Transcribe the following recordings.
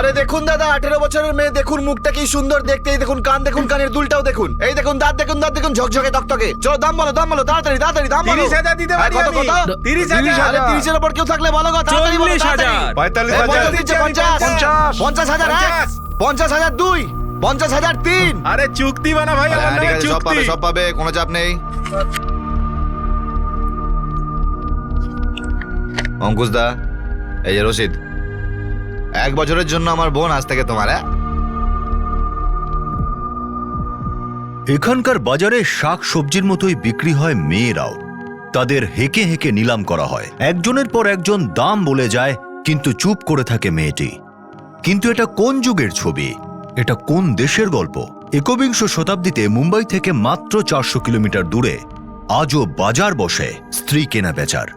আরে দেখুন দাদা, 18 বছরের মেয়ে, দেখুন মুখটা কি সুন্দর দেখতে, এই দেখুন কান, দেখুন কানের দুলটাও দেখুন, এই দেখুন দাঁত, দেখুন দাঁত, দেখুন ঝকঝকে তকতকে। চলো দাম বলো, দাম বলো, তাড়াতাড়ি তাড়াতাড়ি দাম বলো। 30,000 দিতে পারি কত আমি। কত? 30,000। আরে 30 এর উপর কেউ থাকলে বলো গো, তাড়াতাড়ি বলো, তাড়াতাড়ি। 45,000 দিচ্ছে 50 50,000 এক, 50,000 দুই, 50,000 তিন। আরে চুক্তি বানা ভাই, আমার নামে সব চুক্তি। পাবে, সব পাবে, কোনো চাপ নেই। অঙ্কুশ দা, এই যে রশিদ, 1 বছরের জন্য আমার বোন আজ থেকে তোমার। এখানকার বাজারে শাক সবজির মতোই বিক্রি হয় মেয়েরাও। তাদের হেঁকে হেঁকে নিলাম করা হয়, একজনের পর একজন দাম বলে যায়, কিন্তু চুপ করে থাকে মেয়েটি। কিন্তু এটা কোন যুগের ছবি, এটা কোন দেশের গল্প? একবিংশ শতাব্দীতে মুম্বাই থেকে মাত্র 400 কিলোমিটার দূরে আজও বাজার বসে স্ত্রী কেনা বেচার।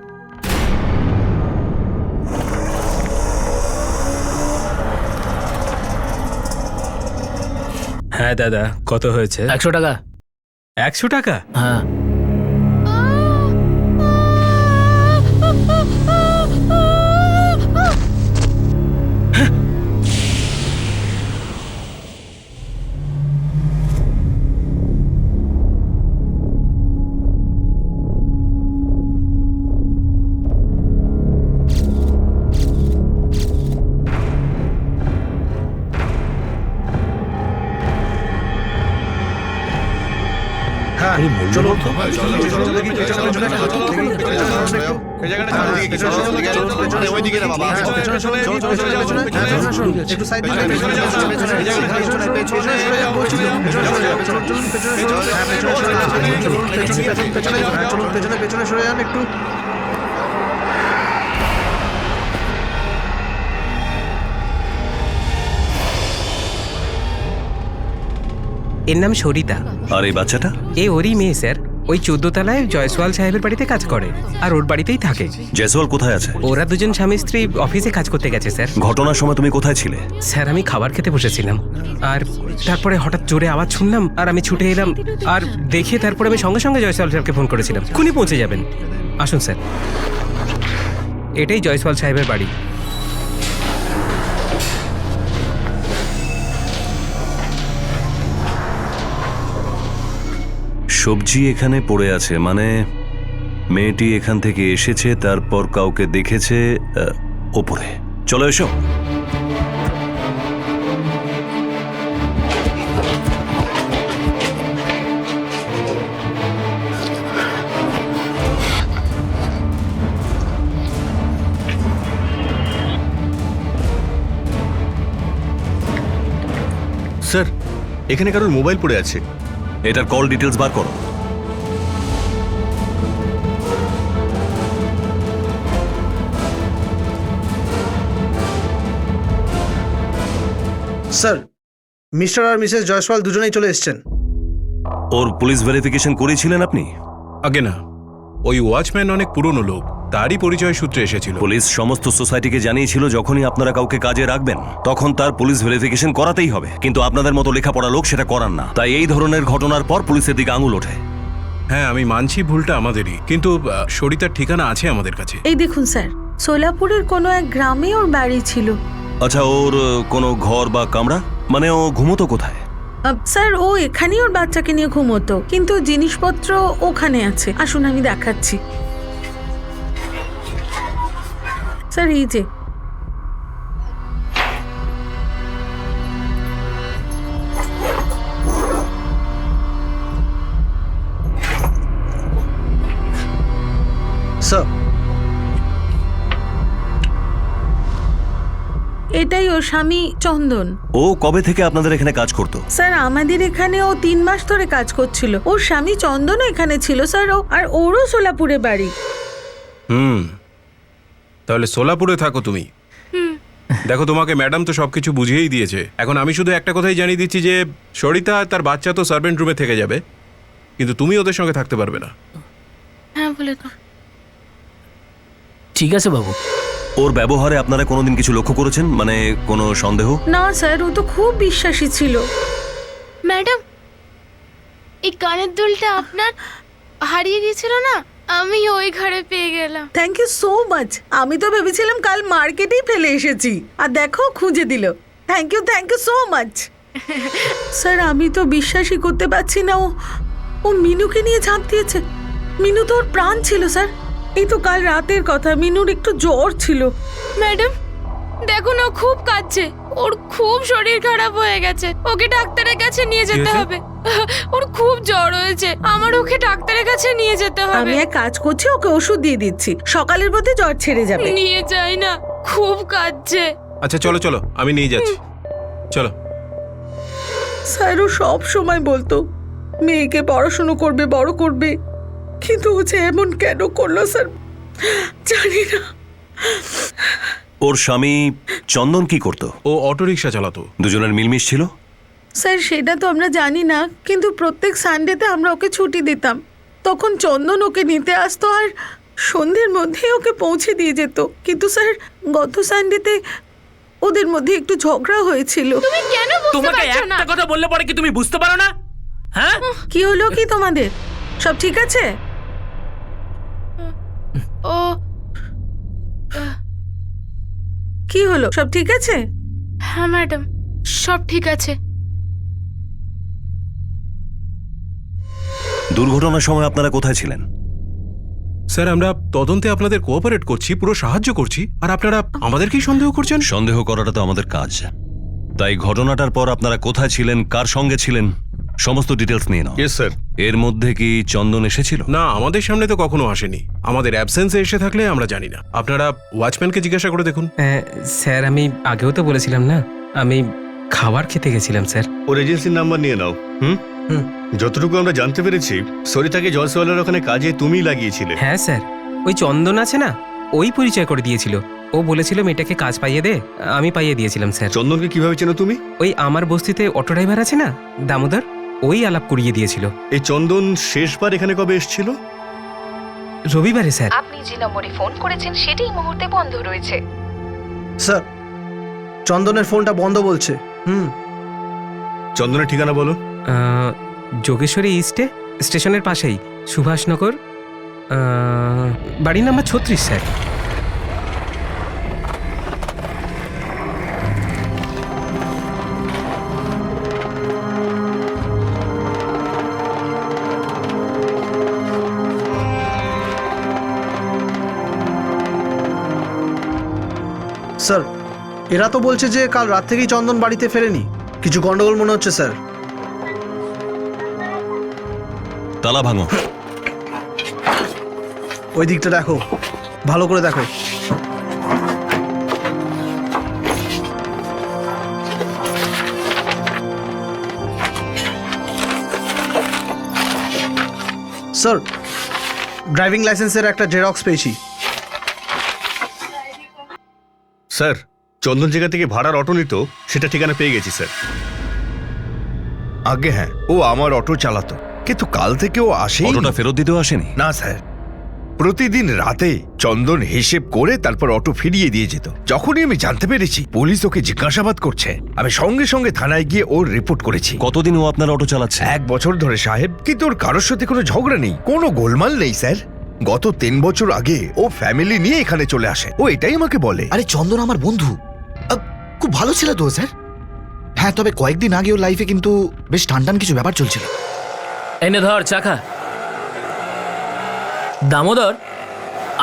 হ্যাঁ দাদা, কত হয়েছে? 100 টাকা। 100 টাকা? হ্যাঁ। চলো ওইদিকে না বাবা, একটু সাইড পেছনে সরে যান একটু। এর নাম সরিতা। আর এই বাচ্চাটা? এ ওরই মেয়ে স্যার, ওই 14 তলায় জয়সওয়াল সাহেবের বাড়িতে কাজ করে আর ওর বাড়িতেই থাকে। জয়সওয়াল কোথায় আছে? ওরা দুজন স্বামী স্ত্রী অফিসে কাজ করতে গেছে স্যার। ঘটনার সময় তুমি কোথায় ছিলে? স্যার আমি খাবার খেতে বসেছিলাম, আর তারপরে হঠাৎ জোরে আওয়াজ শুনলাম আর আমি ছুটে এলাম, আর দেখে তারপরে আমি সঙ্গে সঙ্গে জয়সওয়াল সাহেবকে ফোন করেছিলাম, খুনি পৌঁছে যাবেন। আসুন স্যার, এটাই জয়সওয়াল সাহেবের বাড়ি। সবজি এখানে পড়ে আছে, মানে মেয়েটি এখান থেকে এসেছে, তারপর কাউকে দেখেছে ওপরে। চলো এসো। স্যার, এখানে কারোর মোবাইল পড়ে আছে। এটার কল ডিটেলস বার করো। স্যার, মিস্টার আর মিসেস জয়সওয়াল দুজনেই চলে এসেছেন। ওর পুলিশ ভেরিফিকেশন করেছিলেন আপনি? আগে না, ওই ওয়াচম্যান অনেক পুরনো লোক, তারই পরিচয় সূত্রে এসেছিল। পুলিশ সমস্ত সোসাইটিকে জানিয়েছিল যখনই আপনারা কাউকে কাজে রাখবেন তখন তার পুলিশ ভেরিফিকেশন করাতেই হবে, কিন্তু আপনাদের মতো লেখাপড়া লোক সেটা করান না, তাই এই ধরনের ঘটনার পর পুলিশের দিকে আঙুল ওঠে। হ্যাঁ, আমি মানছি ভুলটা আমাদেরই, কিন্তু সরিতার ঠিকানা আছে আমাদের কাছে। এই দেখুন স্যার, সোলাপুরের কোনো এক গ্রামে ওর বাড়ি ছিল। আচ্ছা, ওর কোনো ঘর বা কামরা, মানে ও ঘুমতো কোথায়? স্যার, ও এখানেই ওর বাচ্চাকে নিয়ে ঘুমোতো, কিন্তু জিনিসপত্র ওখানে আছে। আসুন আমি দেখাচ্ছি। স্যার এই যে, স্যার, এটাই ওর স্বামী চন্দন। ও কবে থেকে আপনাদের এখানে কাজ করতো? স্যার আমাদের এখানে ও 3 মাস ধরে কাজ করছিল। ওর স্বামী চন্দনও এখানে ছিল স্যার, আর ওরও সোলাপুরে বাড়ি। তাহলে সোলাপুরে থাকো তুমি? দেখো, তোমাকে ম্যাডাম তো সবকিছু বুঝিয়েই দিয়েছে। এখন আমি শুধু একটা কথাই জানিয়ে দিচ্ছি যে সরিতা আর তার বাচ্চা তো সার্ভেন্ট রুমে থেকে যাবে, কিন্তু তুমি ওদের সঙ্গে থাকতে পারবে না। হ্যাঁ বলে তো। ঠিক আছে বাবু। ওর ব্যবহারে আপনারা কোনোদিন কিছু লক্ষ্য করেছেন, মানে কোনো সন্দেহ? না স্যার, ও তো খুব বিশ্বাসী ছিল। ম্যাডাম, এই কানের দুলটা আপনার হারিয়ে গিয়েছিল না, আমি ওই ঘরে পেয়ে গেলাম। Thank you so much. আমি তো ভেবেছিলাম কাল মার্কেটেই ফেলে এসেছি, আর দেখো খুঁজে দিল। Thank you so much. Sir আমি তো বিশ্বাসই করতে পারছি না, ও মিনুকে নিয়ে ঝাঁপ দিয়েছে। মিনু তো ওর প্রাণ ছিল স্যার। এই তো কাল রাতের কথা, মিনুর একটু জ্বর ছিল। ম্যাডাম দেখুন ও খুব কাঁদছে, ওর খুব শরীর খারাপ হয়ে গেছে, ওকে ডাক্তারের কাছে নিয়ে যেতে হয়েছে? হবে। ওর খুব জ্বর হয়েছে, আমার ওকে ডাক্তারের কাছে নিয়ে যেতে হবে। আমি এক কাজ করছি, ওকে ওষুধ দিয়ে দিচ্ছি, সকালের মধ্যে জ্বর ছেড়ে যাবে। নিয়ে যাই না, খুব কাঁদছে। আচ্ছা চলো চলো, আমি নিয়ে যাচ্ছি, চলো। স্যার ও সব সময় বলতো মেয়েকে পড়াশুনো করবে, বড় করবে, কিন্তু ও যে এমন কেন করলো স্যার জানি না। ওর স্বামী চন্দন কি করতো? ও অটোরিকশা চালাতো। দুজনের মিলমিশ ছিল? স্যার সেটা তো আমরা জানি না, কিন্তু প্রত্যেক সানডেতে আমরা ওকে ছুটি দিতাম। তখন চন্দন ওকে নিতে আসতো আর সন্ধ্যের মধ্যেই ওকে পৌঁছে দিয়ে যেত। কিন্তু স্যার গত সানডেতে ওদের মধ্যে একটু ঝগড়া হয়েছিল। তুমি কেন বুঝতে তোমাকে পারছো না? একটা কথা বললে পরে কি তুমি বুঝতে পারো না? হ্যাঁ, কি হলো কি তোমাদের? সব ঠিক আছে? ও কি হলো, সব ঠিক আছে? হ্যাঁ ম্যাডাম, সব ঠিক আছে। দুর্ঘটনার সময় আপনারা কোথায় ছিলেন? স্যার আমরা তদন্তে আপনাদের কোঅপারেট করছি, পুরো সাহায্য করছি, আর আপনারা আমাদেরকেই সন্দেহ করছেন। সন্দেহ করাটা তো আমাদের কাজ। তাই ঘটনাটার পর আপনারা কোথায় ছিলেন, কার সঙ্গে ছিলেন, সমস্ত ডিটেলস নিয়ে নাও। স্যার। এর মধ্যে কি চন্দন এসেছিল? না, আমাদের সামনে তো কখনো আসেনি। আমাদের অ্যাবসেন্সে এসে থাকলে আমরা জানি না। আপনারা ওয়াচম্যানকে জিজ্ঞাসা করে দেখুন। স্যার আমি আগেও তো বলেছিলাম না, আমি খাবার খেতে গেছিলাম স্যার। ওর এজেন্সির নাম্বার নিয়ে নাও। যতটুকু আমরা জানতে পেরেছি, সরিতাকে জয়সওয়ালের ওখানে কাজে তুমিই লাগিয়েছিলে। হ্যাঁ স্যার, ওই চন্দন আছে না, ওই পরিচয় করে দিয়েছিল। ও বলেছিল মেয়েটাকে কাজ পাইয়ে দে, আমি পাইয়ে দিয়েছিলাম স্যার। চন্দনকে কিভাবে চেনো তুমি? ওই আমার বস্তিতে অটো ড্রাইভার আছে না দামোদর, ওই আলাপ করিয়ে দিয়েছিল। এই চন্দন শেষবার এখানে কবে এসেছিল? রবিবারে স্যার। আপনি যে নম্বরে ফোন করেছেন সেটি এই মুহূর্তে বন্ধ রয়েছে। স্যার চন্দনের ফোনটা বন্ধ বলছে। চন্দনের ঠিকানা বলো। যোগেশ্বরী ইস্টে, স্টেশনের পাশেই, সুভাষনগর, বাড়ি নাম্বার 36 স্যার। স্যার এরা তো বলছে যে কাল রাত থেকেই চন্দন বাড়িতে ফেরেনি, কিছু গন্ডগোল মনে হচ্ছে স্যার। তালা ভাঙো। ওই দিকটা দেখো, ভালো করে দেখো। স্যার ড্রাইভিং লাইসেন্সের একটা জেরক্স পেয়েছি। স্যার চন্দন জায়গা থেকে ভাড়ার অটো নিত, সেটা ঠিকানা পেয়ে গেছি স্যার। আগে হ্যাঁ, ও আমার অটো চালাতো, কিন্তু কাল থেকে ও আসেই অটোটা ফেরত দিতেও আসেনি? না স্যার, প্রতিদিন রাতে চন্দন হিসেব করে তারপর অটো ফিরিয়ে দিয়ে যেত। যখনই আমি জানতে পেরেছি পুলিশ ওকে জিজ্ঞাসাবাদ করছে, আমি সঙ্গে সঙ্গে থানায় গিয়ে ওর রিপোর্ট করেছি। কতদিন ও আপনার অটো চালাচ্ছে? 1 বছর ধরে সাহেব, কিন্তু ওর কারোর সাথে কোনো ঝগড়া নেই, কোনো গোলমাল নেই স্যার। গত 3 বছর আগে ও ফ্যামিলি নিয়ে এখানে চলে আসে, ও এটাই আমাকে বলে। আরে চন্দন আমার বন্ধু, খুব ভালো ছিল তো স্যার। হ্যাঁ, তবে কয়েকদিন আগে ওর লাইফে কিন্তু বেশ টানটান কিছু ব্যাপার চলছিল। এনে ধর চাকা। দামোদর,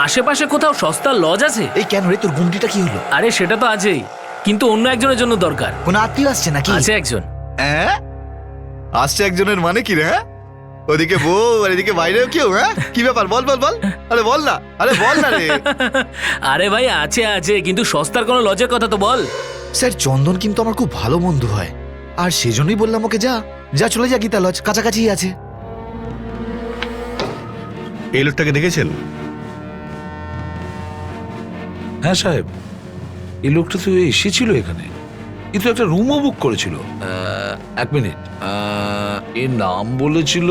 আশেপাশে কোথাও সস্তা লজ আছে? এই কেন রে, তোর গুমটিটা কি হলো? আরে সেটা তো আছেই, কিন্তু অন্য একজনের জন্য দরকার। কোনো আত্মীয় আসছে নাকি? আছে একজন। হ্যাঁ আসছে একজনের মানে কি রে? হ্যাঁ, ওদিকে বউ আর এদিকে বাইরেও কেউ? হ্যাঁ কি ব্যাপার, বল বল বল, আরে বল না, আরে বল না রে। আরে ভাই আছে আছে, কিন্তু সস্তার কোনো লজের কথা তো বল। স্যার চন্দন কিন্তু আমার খুব ভালো বন্ধু হয়, আর সেজন্যই বললাম ওকে যা যা চলে যা, গীতা লজ কাছাকাছিই আছে। এই লোকটাকে দেখেছেন? হ্যাঁ সাহেব, এই লোকটা তো এসেছিল এখানে, কিন্তু একটা রুমও বুক করেছিল। 1 মিনিট, এর নাম বলেছিল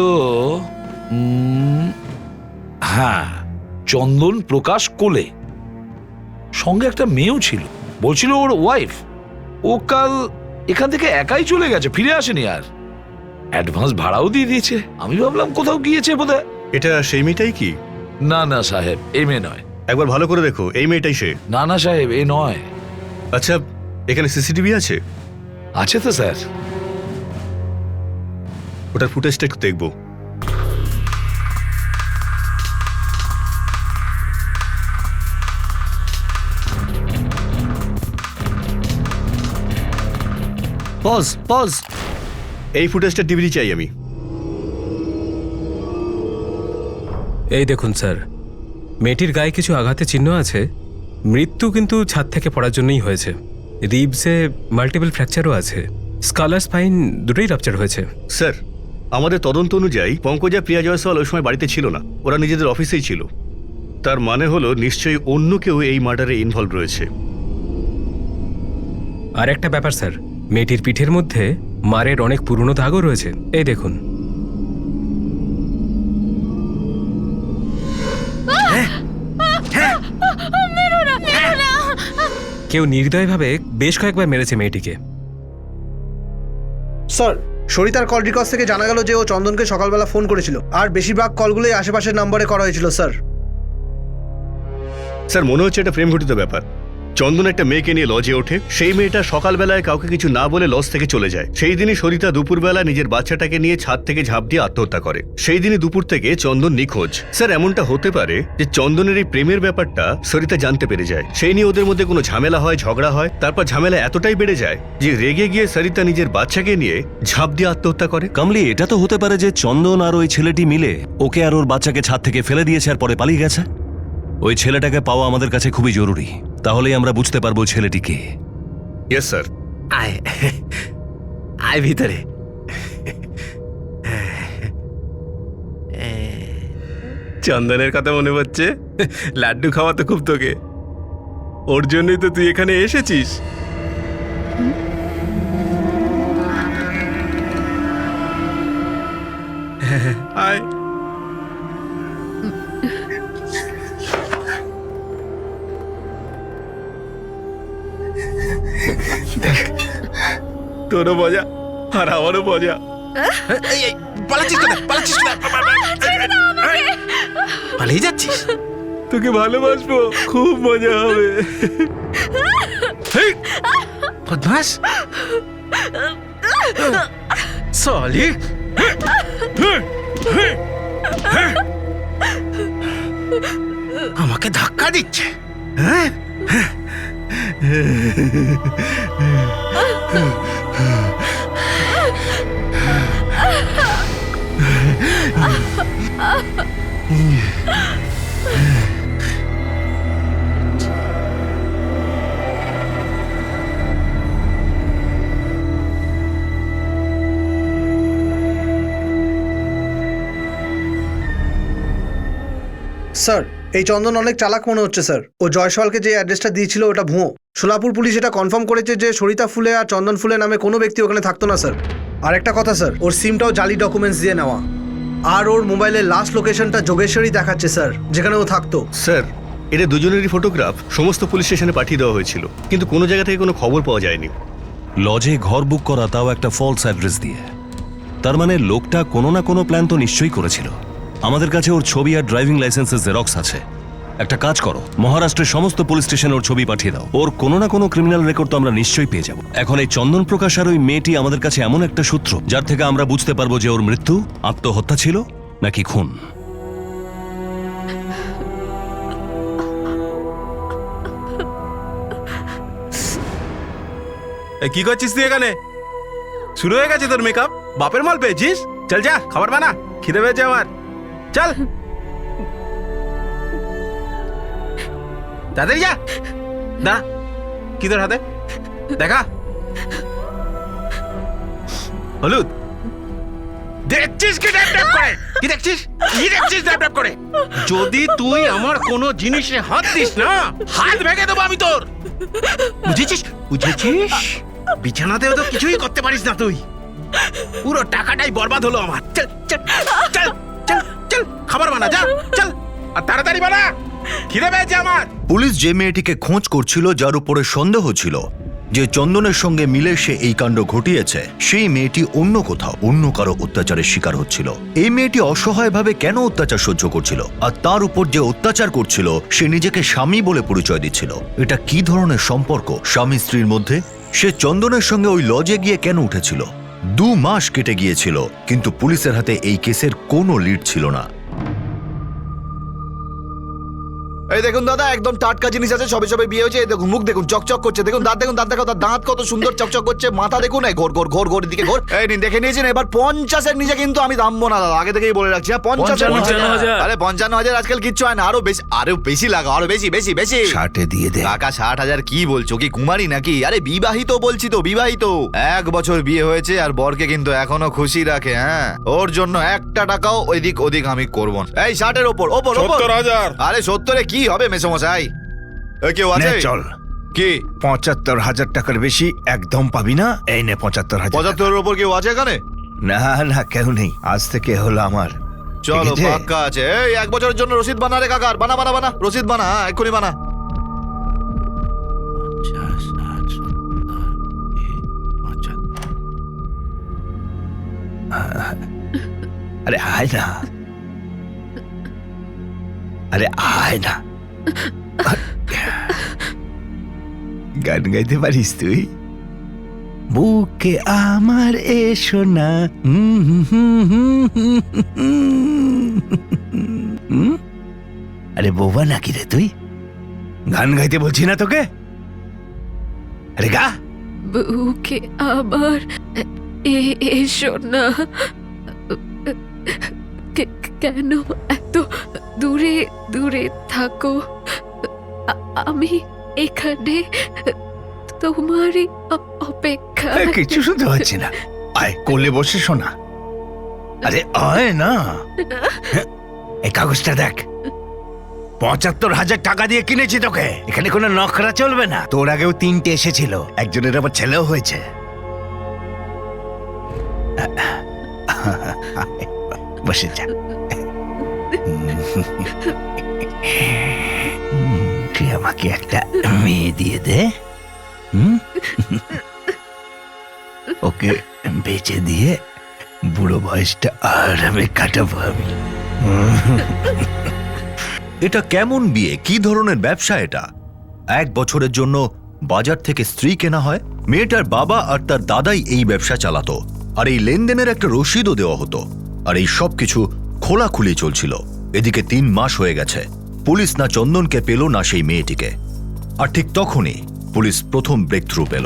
হ্যাঁ চন্দন প্রকাশ কোলে, সঙ্গে একটা মেয়েও ছিল, বলছিল ওর ওয়াইফ। ও কাল এখান থেকে একাই চলে গেছে, ফিরে আসেনি আর। অ্যাডভান্স ভাড়াও দিয়ে দিয়েছে। আমি ভাবলাম কোথাও গিয়েছে বোধহয়। এটা সেই মেয়েটাই কি? না না সাহেব, এই মেয়ে নয়। একবার ভালো করে দেখো, এই মেয়েটাই সে। না না সাহেব, এ নয়। আচ্ছা এখানে সিসিটিভি আছে? আছে তো স্যার। ওটার ফুটেজটা একটু দেখবো। Pause pause. এই ফুটেজটা ডিভিডি চাই আমি। এই দেখুন স্যার, মেয়েটির গায়ে কিছু আঘাতের চিহ্ন আছে। মৃত্যু কিন্তু ছাদ থেকে পড়ার জন্যই হয়েছে। রিবসে মাল্টিপল ফ্র্যাকচারও আছে। স্কালার স্পাইন দুটোই রাপচার হয়েছে। স্যার, আমাদের তদন্ত অনুযায়ী পঙ্কজা প্রিয়া জয়সওয়াল ওই সময় বাড়িতে ছিল না, ওরা নিজেদের অফিসেই ছিল। তার মানে হলো নিশ্চয়ই অন্য কেউ এই মার্ডারে ইনভলভ রয়েছে। আর একটা ব্যাপার স্যার, মেয়েটির পিঠের মধ্যে মারের অনেক পুরনো দাগও রয়েছে। এই দেখুন। কেউ নির্দয়ভাবে বেশ কয়েকবার মেরেছে মেয়েটিকে। স্যার, সরিতার কল রেকর্ড থেকে জানা গেল যে ও চন্দনকে সকালবেলা ফোন করেছিল, আর বেশিরভাগ কলগুলোই আশেপাশের নম্বরে করা হয়েছিল। স্যার স্যার, মনে হচ্ছে এটা প্রেম ঘটিত ব্যাপার। চন্দন একটা মেয়েকে নিয়ে লজে ওঠে, সেই মেয়েটা সকালবেলায় কাউকে কিছু না বলে লজ থেকে চলে যায়। সেই দিনই সরিতা দুপুরবেলা নিজের বাচ্চাটাকে নিয়ে ছাদ থেকে ঝাঁপ দিয়ে আত্মহত্যা করে। সেই দিনই দুপুর থেকে চন্দন নিখোঁজ। স্যার, এমনটা হতে পারে যে চন্দনের এই প্রেমের ব্যাপারটা সরিতা জানতে পেরে যায়, সেই নিয়ে ওদের মধ্যে কোনো ঝামেলা হয়, ঝগড়া হয়। তারপর ঝামেলা এতটাই বেড়ে যায় যে রেগে গিয়ে সরিতা নিজের বাচ্চাকে নিয়ে ঝাঁপ দিয়ে আত্মহত্যা করে। কামলি, এটা তো হতে পারে যে চন্দন আর ওই ছেলেটি মিলে ওকে আর ওর বাচ্চাকে ছাদ থেকে ফেলে দিয়েছে আর পরে পালিয়ে গেছে। ওই ছেলেটাকে পাওয়া আমাদের কাছে খুবই জরুরি, তাহলেই আমরা বুঝতে পারবো ছেলেটি কে। Yes sir. আয় আয় ভিতরে। চন্দনের কথা মনে পড়ছে? লাড্ডু খাওয়া তো খুব তোকে, ওর জন্যই তো তুই এখানে এসেছিস। আয়। তোরও মজা আর আমারও মজা। পালিয়ে যাচ্ছিস? তোকে ভালোবাসবো, খুব মজা হবে। বদমাস সলি। আমাকে ধাক্কা দিচ্ছে। হ্যাঁ, স্যার, এই চন্দন অনেক চালাক মনে হচ্ছে স্যার। ও জয়সওয়ালকে যে অ্যাড্রেসটা দিয়েছিল ওটা ভুয়ো। সোলাপুর পুলিশ এটা কনফার্ম করেছে যে সরিতা ফুলে আর চন্দন ফুলে নামে কোনো ব্যক্তি ওখানে থাকতো না স্যার। আর একটা কথা স্যার, ওর সিমটাও জালি ডকুমেন্টস দিয়ে নেওয়া। আর ওর মোবাইলের লাস্ট লোকেশনটা যোগেশ্বরী দেখাচ্ছে স্যার, যেখানে ও থাকতো। স্যার, এদের দুজনেরই ফটোগ্রাফ সমস্ত পুলিশ স্টেশনে পাঠিয়ে দেওয়া হয়েছিল, কিন্তু কোনো জায়গা থেকে কোনো খবর পাওয়া যায়নি। লজে ঘর বুক করা, তাও একটা ফলস অ্যাড্রেস দিয়ে। তার মানে লোকটা কোনো না কোনো প্ল্যান তো নিশ্চয়ই করেছিল। আমাদের কাছে ওর ছবি আর ড্রাইভিং লাইসেন্সের জেরক্স আছে। একটা কাজ করো, মহারাষ্ট্রের সমস্ত পুলিশ স্টেশনে ওর ছবি পাঠিয়ে দাও। ওর কোনো না কোনো ক্রিমিনাল রেকর্ড তো আমরা নিশ্চয়ই পেয়ে যাব। এখন এই চন্দন প্রকাশ আর ওই মেয়েটি আমাদের কাছে এমন একটা সূত্র, যার থেকে আমরা বুঝতে পারবো যে ওর মৃত্যু আত্মহত্যা ছিল নাকি খুন। কি করছিস তুই এখানে? শুরু হয়ে গেছে তোর মেকআপ? বাপের মাল পেয়েছিস? চল যা, খাবার বানা, খিদে পেয়েছে আমার। চল তাড়াতাড়ি যা। দাঁড়া, কি তোর হাতে দেখা? হলুদ। দেখছিস কি ড্যাপ ড্যাপ করে? কি দেখছিস? কি দেখছিস ড্যাপ ড্যাপ করে? যদি তুই আমার কোনো জিনিসে হাত দিস না, হাত ভেঙে দেবো আমি তোর। বুঝেছিস? বুঝেছিস? বিছানাতেও তো কিছুই করতে পারিস না তুই। পুরো টাকাটাই বরবাদ হলো আমার। চল চল চল চল চল, খাবার বানা, যা চল, আর তাড়াতাড়ি বানা, খিদে পেয়েছে আমার। পুলিশ যে মেয়েটিকে খোঁজ করছিল, যার উপরে সন্দেহ ছিল যে চন্দনের সঙ্গে মিলে সে এই কাণ্ড ঘটিয়েছে, সেই মেয়েটি অন্য কোথাও অন্য কারো অত্যাচারের শিকার হচ্ছিল। এই মেয়েটি অসহায়ভাবে কেন অত্যাচার সহ্য করছিল, আর তার উপর যে অত্যাচার করছিল সে নিজেকে স্বামী বলে পরিচয় দিচ্ছিল। এটা কি ধরনের সম্পর্ক স্বামী স্ত্রীর মধ্যে? সে চন্দনের সঙ্গে ওই লজে গিয়ে কেন উঠেছিল? 2 মাস কেটে গিয়েছিল, কিন্তু পুলিশের হাতে এই কেসের কোনো লিড ছিল না। এই দেখুন দাদা, একদম টাটকা জিনিস আছে, সবে সবে বিয়ে হয়েছে। এই দেখুন মুখ দেখুন চকচক করছে, দেখুন দাঁত দেখুন, দাঁত দেখো, তার দাঁত কত সুন্দর চকচক করছে, মাথা দেখুন, এই ঘোর ঘোর ঘোর ঘোর দিকে ঘোর। এই নিন দেখে নিয়েছেন, এবার 50-এর নিচে কিন্তু আমি দামবো না দাদা, আগে থেকেই বলে রাখছি। 50,000। আরে 55,000 আজকাল কিচ্ছু হয় না, আরো বেশি লাগা, আরো বেশি বেশি বেশি। 60 দিয়ে দে। টাকা 60,000 কি বলছো, কি কুমারী নাকি? আরে বিবাহিত বলছি তো, বিবাহিত। 1 বছর বিয়ে হয়েছে আর বরকে কিন্তু এখনো খুশি রাখে। হ্যাঁ, ওর জন্য একটা টাকাও ওইদিক ওদিক আমি করবো না। এই 60-এর ওপর ওপর ওপর। 70,000। আরে 70-এ কি হবে মেসমশাই? কেউ আছে? নে, চল। কি 75,000 টাকার বেশি একদম পাবি না। এই নে 75,000। 75-এর ওপর কেউ আছে এখানে? না না, কেউ নেই। আজ থেকে হলো আমার। চলো, ঠিক আছে? পাক্কা আছে। এই 1 বছরের জন্য রসিদ বানা রে কাকার, বানা বানা বানা রসিদ বানা, হ্যাঁ এক্ষুনি বানা। আরে আয় না, আরে আয় না। গান গাইতে পারিস তুই? বুকে আমার এসো না। আরে বোবা নাকি রে তুই? গান গাইতে বলছি না তোকে? আরে গা। বুকে আমার এসো না। কেন এত দূরে দূরে থাকো? আমি এখানে তোমারই অপেক্ষা। কিছু শুনতে পাচ্ছি না। আয় কোলে বসে শোনা। আরে আয় না। এই কাগজটা দেখ, 75,000 টাকা দিয়ে কিনেছি তোকে। এখানে কোনো নখরা চলবে না। তোর আগেও 3টে এসেছিল, একজনের আবার ছেলেও হয়েছে। বসে যা। তুই আমাকে একটা মেয়ে দিয়ে দে। ওকে বেচে দিয়ে বুড়ো বয়সটা আরামে কাটাবো আমি। এটা কেমন বিয়ে? কি ধরনের ব্যবসা এটা? 1 বছরের জন্য বাজার থেকে স্ত্রী কেনা হয়। মেয়েটার বাবা আর তার দাদাই এই ব্যবসা চালাতো, আর এই লেনদেনের একটা রসিদও দেওয়া হতো। আর এই সব কিছু খোলাখুলি চলছিল। এদিকে 3 মাস হয়ে গেছে, পুলিশ না চন্দনকে পেল না সেই মেয়েটিকে। আর ঠিক তখনই পুলিশ প্রথম ব্রেক থ্রু পেল।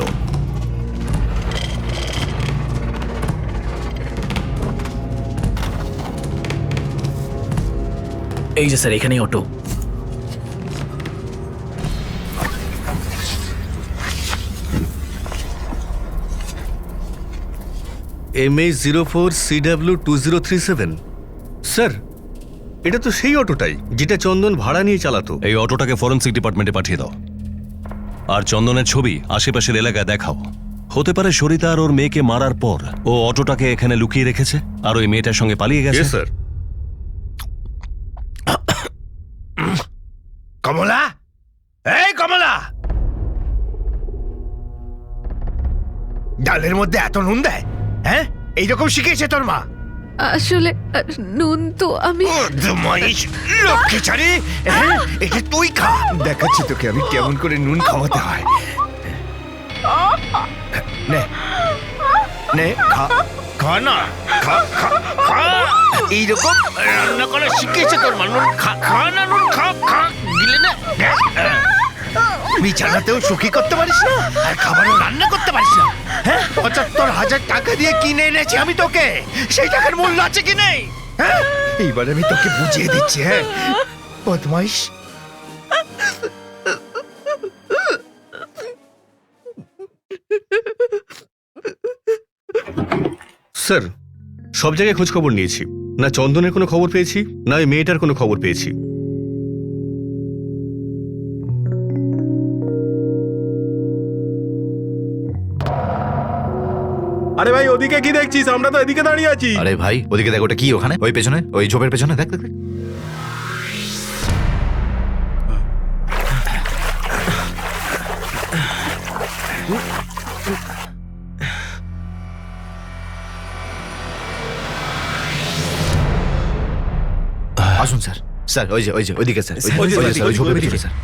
এই যে স্যার, এখানেই অটো। MH04CW2037। স্যার, এটা তো সেই অটোটাই যেটা চন্দন ভাড়া নিয়ে চালাতো। এই অটোটাকে ফরেনসিক ডিপার্টমেন্টে পাঠিয়ে দাও, আর চন্দনের ছবি আশেপাশের এলাকায় দেখাও। হতে পারে সরিতা আর ওর মেয়েকে মারার পর ও অটোটাকে এখানে লুকিয়ে রেখেছে আর ওই মেয়েটার সঙ্গে পালিয়ে গেছে। স্যার। কমলা, এই কমলা, ডালের মধ্যে এত নুন দেয়? হ্যাঁ, এইরকম শিখেছে তোর মা? আসলে নুন তো আমি লক্ষ্মীচারী, এটা তুই খা। দেখাচ্ছি তোকে আমি কেমন করে নুন খাওয়াতে হয়। নে নে, খা খা না, খা খা খা। এইরকম রান্না করা শিখেছে তোর মা। নুন খা, খা না, নুন খা খা। দিলে না, বিছানাতেও সুখী করতে পারিস না, আর খাবারও রান্না করতে পারিস না। হ্যাঁ, 75,000 টাকা দিয়ে কিনে এনেছি আমি তোকে, সেই টাকার মূল্য আছে কি নেই? হ্যাঁ, এইবার আমি তোকে বুঝিয়ে দিচ্ছি। হ্যাঁ, বদমাইশ। স্যার, সব জায়গায় খোঁজ খবর নিয়েছি, না চন্দনের কোনো খবর পেয়েছি, না ওই মেয়েটার কোনো খবর পেয়েছি। আরে ভাই, ওদিকে কি দেখছিস? আমরা তো এদিকে দাঁড়িয়ে আছি। আরে ভাই, ওদিকে দেখ, ওটা কি ওখানে? ওই পেছনে, ওই ঝোপের পেছনে দেখ দেখ। আসুন স্যার। স্যার ওই যে ওইদিকে স্যার, ওই ঝোপের ভিতরে স্যার।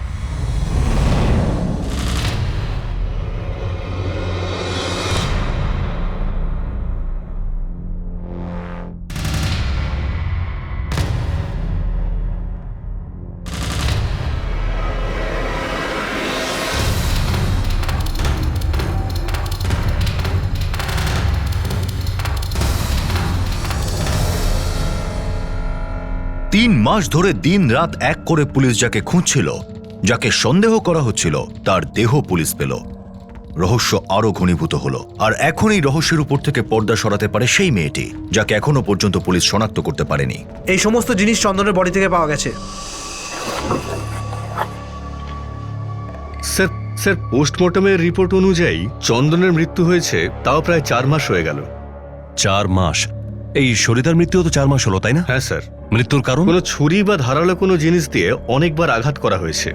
মাস ধরে দিন রাত এক করে পুলিশ যাকে খুঁজছিল, যাকে সন্দেহ করা হচ্ছিল, তার দেহ পুলিশ পেল। রহস্য আরো ঘনীভূত হলো, আর এখন এই রহস্যের উপর থেকে পর্দা সরাতে পারে সেই মেয়েটি যাকে এখনো পর্যন্ত পুলিশ শনাক্ত করতে পারেনি। এই সমস্ত জিনিস চন্দনের বডি থেকে পাওয়া গেছে। স্যার স্যার পোস্টমর্টমের রিপোর্ট অনুযায়ী চন্দনের মৃত্যু হয়েছে তাও প্রায় 4 মাস হয়ে গেল। 4 মাস? এই সরিতার মৃত্যু তো 4 মাস হলো, তাই না? হ্যাঁ স্যার। মৃত্যুর কারণ? কোনো ছুরি বা ধারালো কোনো জিনিস দিয়ে অনেকবার আঘাত করা হয়েছে।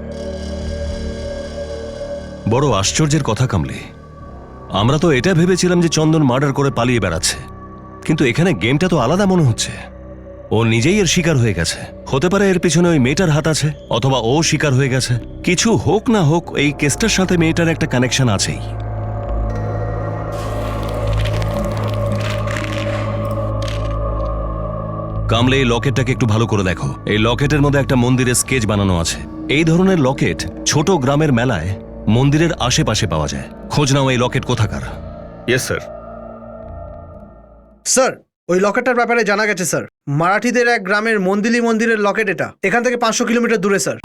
বড় আশ্চর্যের কথা কামলি, আমরা তো এটা ভেবেছিলাম যে চন্দন মার্ডার করে পালিয়ে বেড়াচ্ছে, কিন্তু এখানে গেমটা তো আলাদা মনে হচ্ছে। ও নিজেই এর শিকার হয়ে গেছে। হতে পারে এর পিছনে ওই মেয়েটার হাত আছে, অথবা ও শিকার হয়ে গেছে। কিছু হোক না হোক, এই কেসটার সাথে মেয়েটার একটা কানেকশন আছেই। কামলে, এই লকেটটাকে একটু ভালো করে দেখো। এই লকেটের মধ্যে একটা মন্দিরের স্কেচ বানানো আছে। এই ধরনের লকেট ছোট গ্রামের মেলায় মন্দিরের আশেপাশে পাওয়া যায়। খোঁজ নাও এই লকেট কোথাকার। Yes sir. স্যার, ওই লকেটটার ব্যাপারে জানা গেছে স্যার, মারাঠিদের এক গ্রামের মন্দিলি মন্দিরের লকেট এটা। এখান থেকে 500 কিলোমিটার দূরে স্যার।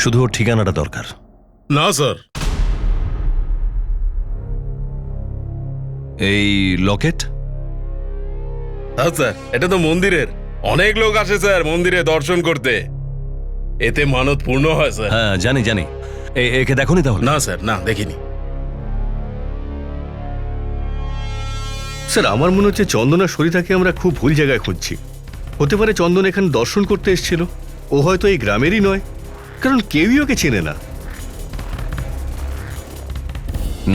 শুধু ওর ঠিকানাটা দরকার। না স্যার। এই লকেট? হ্যাঁ স্যার, এটা তো মন্দিরের। অনেক লোক আসে স্যার মন্দিরে দর্শন করতে, এতে মানত পূর্ণ হয় স্যার। হ্যাঁ জানি জানি। একে দেখোনি তাহলে? না স্যার, না দেখিনি। স্যার আমার মনে হচ্ছে চন্দন আর সরিতাকে আমরা খুব ভুল জায়গায় খুঁজছি। হতে পারে চন্দন এখানে দর্শন করতে এসেছিল। ও হয়তো এই গ্রামেরই নয়, কারণ কেউই ওকে চেনে না।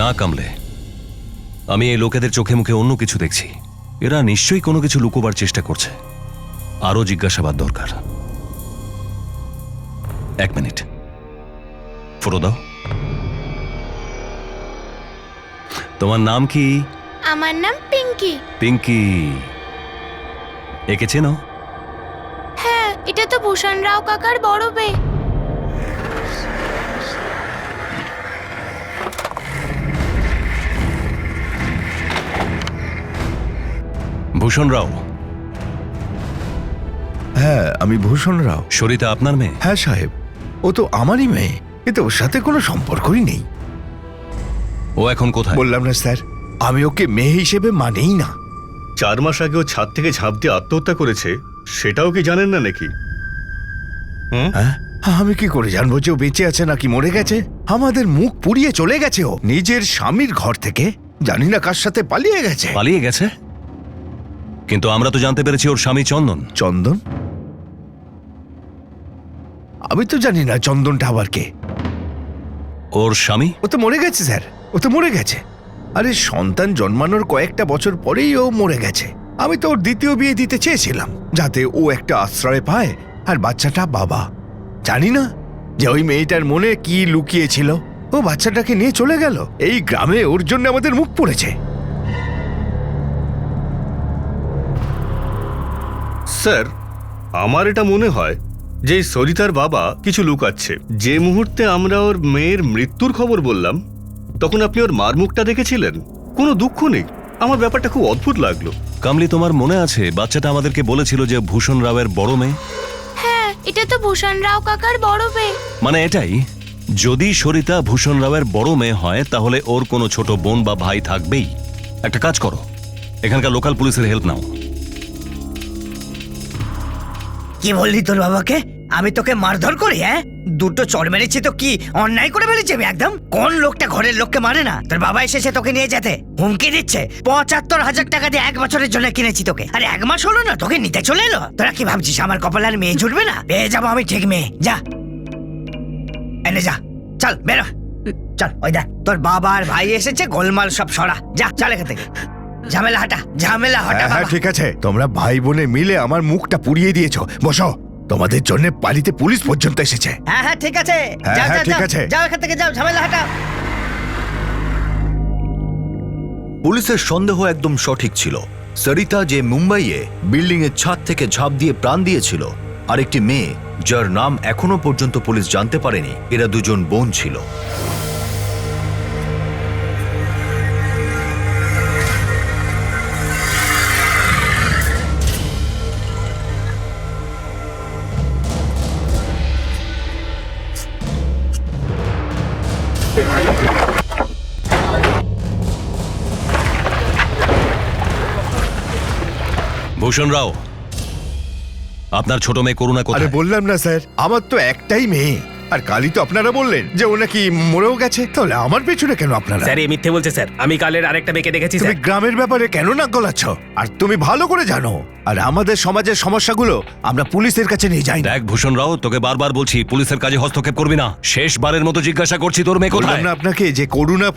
না কামলে, আমি এই লোকেদের চোখে মুখে অন্য কিছু দেখছি। এরা নিশ্চয়ই কোনো কিছু লুকোবার চেষ্টা করছে। আরো জিজ্ঞাসাবাদ দরকার। 1 মিনিট, ফটো দাও। তোমার নাম কি? আমার নাম পিঙ্কি। পিঙ্কি। একে চেনো? হ্যাঁ, এটা তো ভূষণ রাও কাকার বড় মেয়ে। ভূষণ রাও? হ্যাঁ, আমি ভূষণ রাও। সরিতা আপনার মেয়ে? হ্যাঁ সাহেব, ও তো আমারই মেয়ে। এতে ওর সাথে কোনো সম্পর্কই নেই। ও এখন কোথায়? বললাম না স্যার, আমি ওকে মেয়ে হিসেবে মানেই না। 4 মাস আগে ও ছাদ থেকে ঝাঁপ দিয়ে আত্মহত্যা করেছে, সেটাও কি জানেন না নাকি? হ্যাঁ, আমি কি করে জানবো যে ও বেঁচে আছে নাকি মরে গেছে? আমাদের মুখ পুড়িয়ে চলে গেছে ও নিজের স্বামীর ঘর থেকে। জানি না কার সাথে পালিয়ে গেছে। পালিয়ে গেছে? কিন্তু আমরা তো জানতে পেরেছি ওর স্বামী চন্দন। চন্দন? আমি তো জানি না চন্দনটা আবার কে। ওর স্বামী? ও তো মরে গেছে স্যার, ও তো মরে গেছে। আরে সন্তান জন্মানোর কয়েকটা বছর পরেই ও মরে গেছে। আমি তো ওর দ্বিতীয় বিয়ে দিতে চেয়েছিলাম, যাতে ও একটা আশ্রয় পায় আর বাচ্চাটা বাবা। জানি না যে ওই মেয়েটার মনে কি লুকিয়েছিল। ও বাচ্চাটাকে নিয়ে চলে গেল। এই গ্রামে ওর জন্য আমাদের মুখ পড়েছে। স্যার আমার এটা মনে হয় যে এই সরিতার বাবা কিছু লুকাচ্ছে। যে মুহূর্তে আমরা ওর মেয়ের মৃত্যুর খবর বললাম, তখন আপনি ওর মার মুখটা দেখেছিলেন, কোনো দুঃখ নেই। আমার ব্যাপারটা খুব অদ্ভুত লাগলো। কামলি, তোমার মনে আছে বাচ্চাটা আমাদেরকে বলেছিল যে ভূষণ রাওয়ের বড় মেয়ে? হ্যাঁ, এটা তো ভূষণ রাও কাকার বড় মেয়ে। মানে এটাই, যদি সরিতা ভূষণ রাওয়ের বড় মেয়ে হয় তাহলে ওর কোনো ছোট বোন বা ভাই থাকবেই। একটা কাজ করো, এখানকার লোকাল পুলিশের হেল্প নাও। কি বললি তোর বাবাকে? আমি তোকে মারধর করি? হ্যাঁ, দুটো চড় মেরেছি তো কি অন্যায় করে ফেলেছি আমি একদম? কোন লোকটা ঘরের লোককে মারে না? তোর বাবা এসেছে তোকে নিয়ে যেতে, হুমকি দিচ্ছে। 75,000 টাকা দিয়ে 1 বছরের জন্য কিনেছি তোকে, আর 1 মাস হলো না তোকে নিতে চলে এলো। তোরা কি ভাবছিস আমার কপালে আর মেয়ে জুটবে না? পেয়ে যাবো আমি ঠিক মেয়ে। যা এনে যা, চল বেরো, চল। ওই দেখ তোর বাবা আর ভাই এসেছে, গোলমাল সব সরা। যা, চল এখান থেকে। ঝামেলা হাটা, ঝামেলা হাটা হ্যাঁ বাবা। ঠিক আছে, তোমরা ভাই বোনে মিলে আমার মুখটা পুড়িয়ে দিয়েছো। বসো, তোমাদের জন্য পালিতে পুলিশ পর্যন্ত এসেছে। হ্যাঁ হ্যাঁ ঠিক আছে, হ্যাঁ, যাও হ্যাঁ, যাও ঠিক যাও, আছে। যাও এখান থেকে যাও, ঝামেলা হাটা। পুলিশের সন্দেহ একদম সঠিক ছিল। সরিতা যে মুম্বাইয়ে বিল্ডিং এর ছাদ থেকে ঝাঁপ দিয়ে প্রাণ দিয়েছিল, আর একটি মেয়ে যার নাম এখনো পর্যন্ত পুলিশ জানতে পারেনি, এরা দুজন বোন ছিল। ভূষণ রাও, আপনার ছোট মেয়ে করুণা আরে কোথায়? বললাম না স্যার, আমার তো একটাই মেয়ে। আর কালই তো আপনারা বললেন যে ও নাকি মরেও গেছে, তাহলে আমার পেছনে কেন আপনারা? স্যার এই মিথ্যে বলছে স্যার, আমি কালের আরেকটা মেয়েকে দেখেছি তুমি স্যার। গ্রামের ব্যাপারে কেন নাক গলাচ্ছ? আর তুমি ভালো করে জানো, আর আমাদের সমাজের সমস্যাগুলো আমরা পুলিশের কাছে নিয়ে যাই না। দেখ ভূষণ রাও, তোকে বারবার বলছি পুলিশের কাজে হস্তক্ষেপ করবি না। শেষবারের মতো জিজ্ঞাসা করছি, তোর মেয়ে বললাম কোথায়? না আপনাকে যে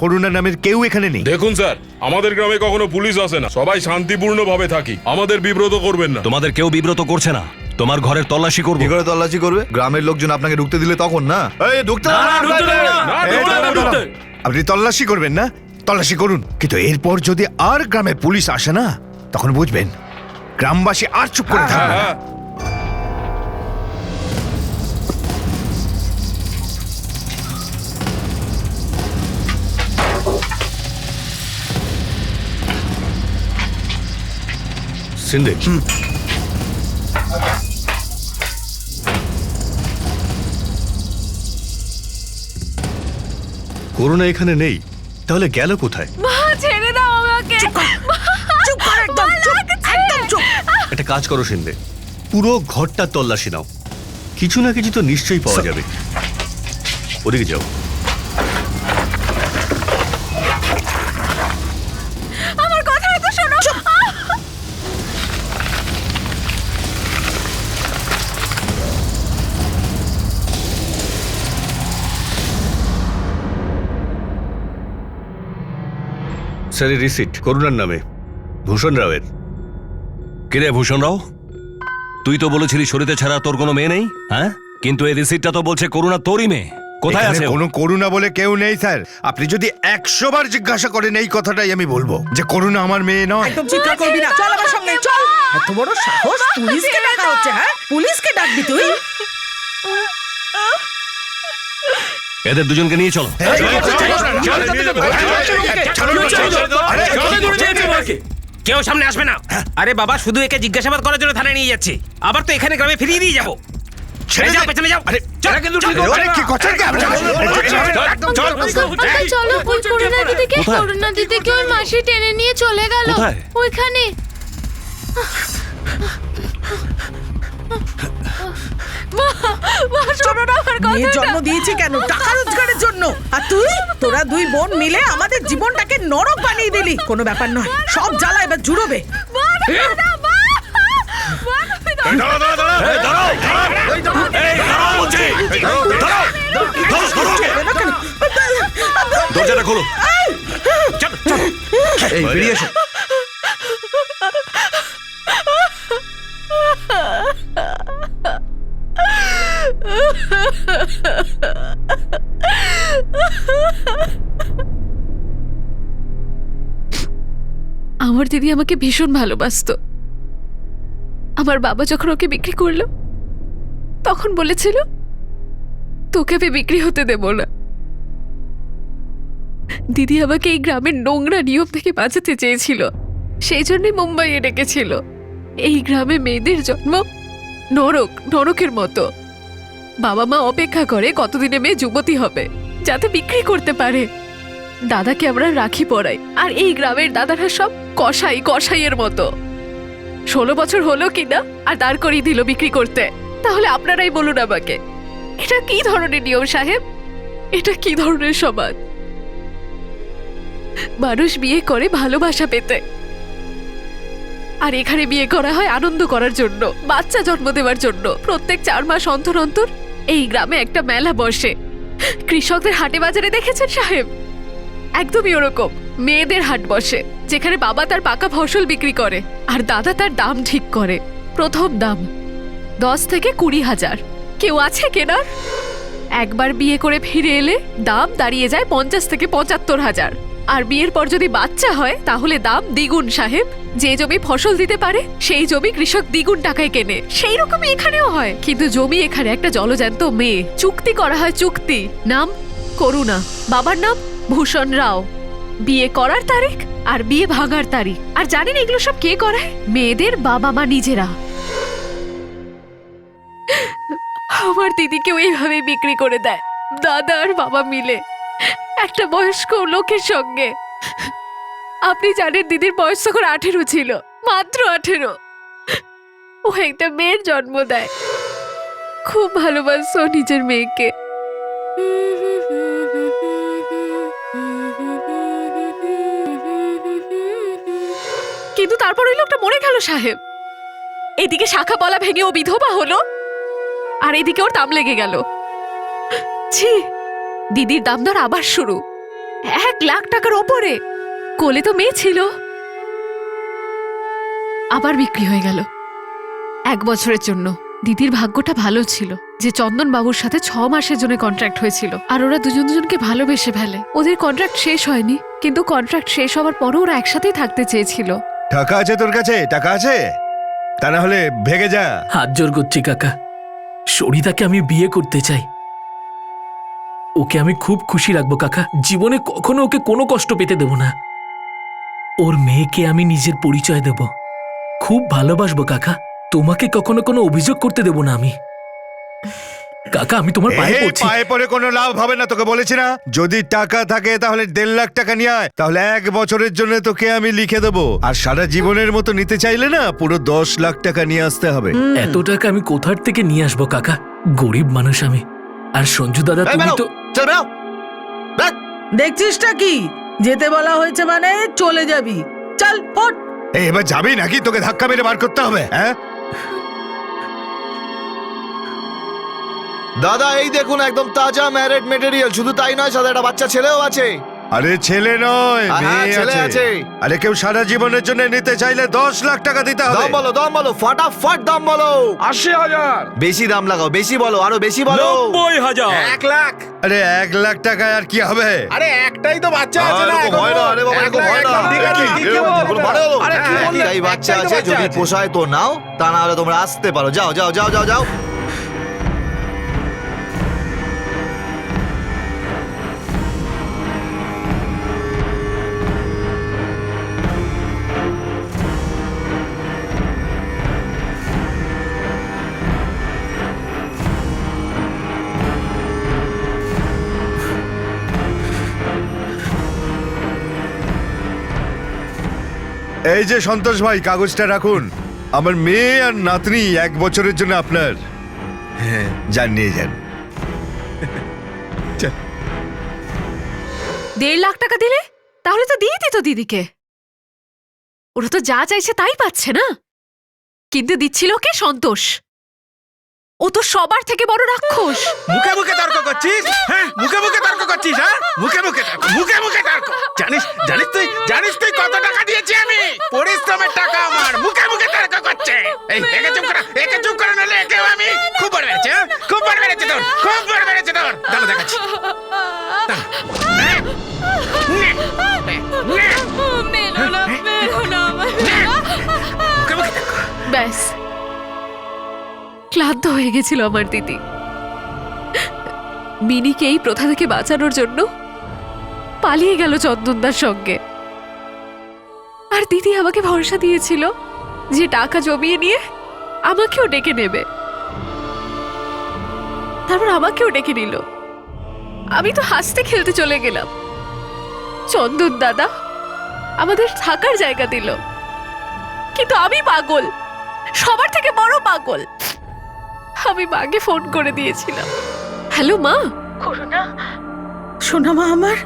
করুণা নামের কেউ এখানে নেই। দেখুন স্যার, আমাদের গ্রামে কখনো পুলিশ আসে না, সবাই শান্তিপূর্ণ ভাবে থাকি, আমাদের বিব্রত করবেন না। তোমাদের কেউ বিব্রত করছে না। তোমার ঘরের তল্লাশি করবো। কি করে তল্লাশি করবে? গ্রামের লোকজন আপনাকে ঢুকতে দিলে তখন না? এই ঢুকতে দাও না, আপনি তল্লাশি করবেন না? তল্লাশি করুন, কিন্তু এরপর যদি আর গ্রামে পুলিশ আসে না, তখন বুঝবেন গ্রামবাসী আর চুপ করে থাকবে না। সিন্ধে, করোনা এখানে নেই, তাহলে গেল কোথায়? মা ছেড়ে দাও আমাকে। চুপ কর একদম, চুপ, একদম চুপ। একটা কাজ করো সিন্ধে, পুরো ঘরটা তল্লাশি নাও, কিছু না কিছু তো নিশ্চয়ই পাওয়া যাবে। ওদিকে যাও। আমার কথা তো শোনো। স্যার রিসিট করুণার নামে, ভূষণ রাওয়ের। কিরে ভূষণ রাও, তুই তো বলেছিলি সরিতা ছাড়া তোর কোনো মেয়ে নেই, হ্যাঁ? কিন্তু এই রিসিটটা তো বলছে করুণা তোরই মেয়ে। কোথায় এখানে আছে ও? কোনো করুণা বলে কেউ নেই স্যার। আপনি যদি 100 বার জিজ্ঞাসা করেন এই কথাটাই আমি বলবো যে করুণা আমার মেয়ে নয়। একদম চিৎকার করবি না, চল আমার সঙ্গে চল। এত বড় সাহস, পুলিশকে ডাকা হচ্ছে? হ্যাঁ, পুলিশকে ডাকবি তুই? এদের দুজনকে নিয়ে চলো। কেউ সামনে আসবে না। আরে বাবা, শুধু একে জিজ্ঞাসাবাদ করার জন্য থানায় নিয়ে যাচ্ছি, আবার তো এখানে গ্রামে ফিরিয়ে দিয়ে যাবো। ছেড়ে যাও, পেছনে যাও। চলো, ওই করুণা দিদিকে, করুণা দিদিকে ওই মাসি টেনে নিয়ে চলে গেল কোথায়? ওইখানে। মেয়ে জন্ম দিয়েছি কেন? টাকা রোজগারের জন্য। আর তুই, তোরা দুই বোন মিলে আমাদের জীবনটাকে নরক বানিয়ে দিলি। কোনো ব্যাপার নয়, সব জ্বালা এবার জুড়োবে। দরজাটা খোলো। এই বেরিয়ে এসো। আমার দিদি আমাকে ভীষণ ভালোবাসতো। আমার বাবা যখন ওকে বিক্রি করলো, তখন বলেছিল তোকে আমি বিক্রি হতে দেব না। দিদি আমাকে এই গ্রামের নোংরা নিয়ম থেকে বাঁচাতে চেয়েছিল, সেই জন্যই মুম্বাইয়ে ডেকেছিল। এই গ্রামে মেয়েদের জন্ম নরকের মতো। বাবা মা অপেক্ষা করে কতদিনে মেয়ে যুবতী হবে, যাতে বিক্রি করতে পারে। দাদাকে আমরা রাখি পরাই, আর এই গ্রামের দাদারা সব কসাইয়ের মতো। 16 বছর হলো কিনা আর দাঁড় করিয়ে দিল বিক্রি করতে। তাহলে আপনারাই বলুন আমাকে, এটা কি ধরনের নিয়ম সাহেব? এটা কি ধরনের সমাজ? মানুষ বিয়ে করে ভালোবাসা পেতে, আর এখানে বিয়ে করা হয় আনন্দ করার জন্য, বাচ্চা জন্ম দেওয়ার জন্য। প্রত্যেক 4 মাস অন্তর অন্তর এই গ্রামে একটা মেলা বসে। কৃষকদের হাটে বাজারে দেখেছেন সাহেব? একদমই ওরকম মেয়েদের হাট বসে। যেখানে বাবা তার পাকা ফসল বিক্রি করে আর দাদা তার দাম ঠিক করে। প্রথম দাম 10 থেকে 20,000। কেউ আছে কেনার? একবার বিয়ে করে ফিরে এলে দাম দাঁড়িয়ে যায় 50 থেকে 75,000। আর বিয়ের পর যদি বাচ্চা হয় তাহলে দাম দ্বিগুণ সাহেব। যে জমি ফসল দিতে পারে সেই জমি কৃষক দ্বিগুণ টাকায় কেনে। সেই রকমই এখানেও হয়, কিন্তু জমি এখানে একটা জলজ্যান্ত মেয়ে। চুক্তি করা হয়, চুক্তি। নাম করুণা, বাবার নাম ভূষণ রাও। বিয়ে করার তারিখ আর বিয়ে ভাঙার তারিখ। আর জানেন এগুলো সব কে করায়? মেয়েদের বাবা মা নিজেরা। আমার দিদিকেও এইভাবে বিক্রি করে দেয় দাদা আর বাবা মিলে একটা বয়স্ক লোকের সঙ্গে। আপনি জানেন দিদির বয়স তখন 18 ছিল, মাত্র 18। ও একটা মেয়ের জন্ম দেয়। খুব ভালোবাসো নিজের মেয়েকে। কিন্তু তারপর ওই লোকটা মরে গেল সাহেব। এদিকে শাখা পলা ভেঙে ও বিধবা হলো, আর এদিকে ওর দাম লেগে গেল। ছি, দিদির দাম দর আবার শুরু। 1 লাখ টাকার ওপরে। কোলে তো মেয়ে ছিল। আবার বিক্রি হয়ে গেল 1 বছরের জন্য। দিদির ভাগ্যটা ভালো ছিল যে চন্দন বাবুর সাথে 6 মাসের জন্য কন্ট্রাক্ট হয়েছিল, আর ওরা দুজনকে ভালোবেসে ফেলে। ওদের কন্ট্রাক্ট শেষ হয়নি, কিন্তু কন্ট্রাক্ট শেষ হওয়ার পরও ওরা একসাথেই থাকতে চেয়েছিল। টাকা আছে তোর কাছে? টাকা আছে? তা না হলে ভেগে যা। হাত জোর করছি কাকা, সরিতাকে আমি বিয়ে করতে চাই। ওকে আমি খুব খুশি রাখবো কাকা। জীবনে কখনো ওকে কোনো কষ্ট পেতে দেব না। ওর মেয়েকে আমি নিজের পরিচয় দেব। খুব ভালোবাসবো কাকা। তোমাকে কখনো কোনো অভিযোগ করতে দেব না আমি। কাকা আমি তোমার পায়ে পড়ছি। পায়ে পড়ে কোনো লাভ হবে না, তোকে বলেছি না। যদি টাকা থাকে তাহলে 1.5 লাখ টাকা নিয়ে আয়, তাহলে 1 বছরের জন্য তোকে আমি লিখে দেবো। আর সারা জীবনের মতো নিতে চাইলে না, পুরো 10 লাখ টাকা নিয়ে আসতে হবে। এত টাকা আমি কোথার থেকে নিয়ে আসবো কাকা? গরিব মানুষ আমি। আর সঞ্জু দাদা তুমি তো দেখছিসটা কি? যেতে বলা হয়েছে মানে চলে যাবি। চল ওঠ। এবার যাবি নাকি তোকে ধাক্কা মেরে বার করতে হবে? হ্যাঁ দাদা, এই দেখুন একদম তাজা ম্যারেড মেটেরিয়াল। শুধু তাই নয়, সাথে একটা বাচ্চা ছেলেও আছে। আরে ছেলে নয়, হ্যাঁ, মেয়ে ছেলে আছে। আরে কেউ সারা জীবনের জন্য নিতে চাইলে 10 লাখ টাকা দিতে হবে। দাম বলো, দাম বলো, ফাটাফাট দাম বলো। 80,000। বেশি দাম লাগাও, বেশি বলো, আরো বেশি বলো। 90,000। 1 লাখ। আরে 1 লাখ টাকায় আর কি হবে? আরে একটাই তো বাচ্চা আছে না, এরকম হয় না, আরে বাবা, এরকম হয় না। ঠিক আছে, ঠিক আছে, কোনো মানে হলো? আরে কি বললে? একটাই বাচ্চা একটাই তো আছে, বাচ্চা যদি আছে। পোষায় তো নাও, তা না হলে তোমরা আসতে পারো। যাও যাও যাও যাও যাও। এই যে সন্তোষ ভাই, কাগজটা রাখুন। আমার মেয়ে আর নাতনি 1 বছরের জন্য আপনার। হ্যাঁ, যান নিয়ে যান। 1.5 লাখ টাকা দিলে তাহলে তো দিয়ে দিত দিদিকে। ওরা তো যা চাইছে তাই পাচ্ছে না, কিন্তু দিচ্ছিল কে? সন্তোষ। ও তো সবার থেকে বড় রাক্ষস। মুখে মুখে তর্ক করছিস? হ্যাঁ, মুখে মুখে তর্ক করছিস? হ্যাঁ, মুখে মুখে তর্ক, মুখে মুখে তর্ক। জানিস তুই কত টাকা দিয়েছি আমি? পরিশ্রমের টাকা আমার। মুখে মুখে তর্ক করছে। এই একে চুপ করে নালে একেও আমি। খুব বড় বেড়েছে, খুব বড় বেড়েছে তোর, খুব বড় বেড়েছে তোর। দাঁড়া দেখাচ্ছি। ব্যাস, ক্লান্ত হয়ে গেছিল আমার দিদি। মিনিকে এই প্রথা থেকে বাঁচানোর জন্য পালিয়ে গেল চন্দনদার সঙ্গে। আর দিদি আমাকে ভরসা দিয়েছিল যে টাকা জমিয়ে নিয়ে আমাকেও ডেকে নেবে। তারপর আমাকেও ডেকে নিল। আমি তো হাসতে খেলতে চলে গেলাম। চন্দন দাদা আমাদের থাকার জায়গা দিল, কিন্তু আমি পাগল, সবার থেকে বড় পাগল। আমি মাকে ফোন করে দিয়েছিলাম। হ্যালো মা। করুণা, সোনা মা আমার,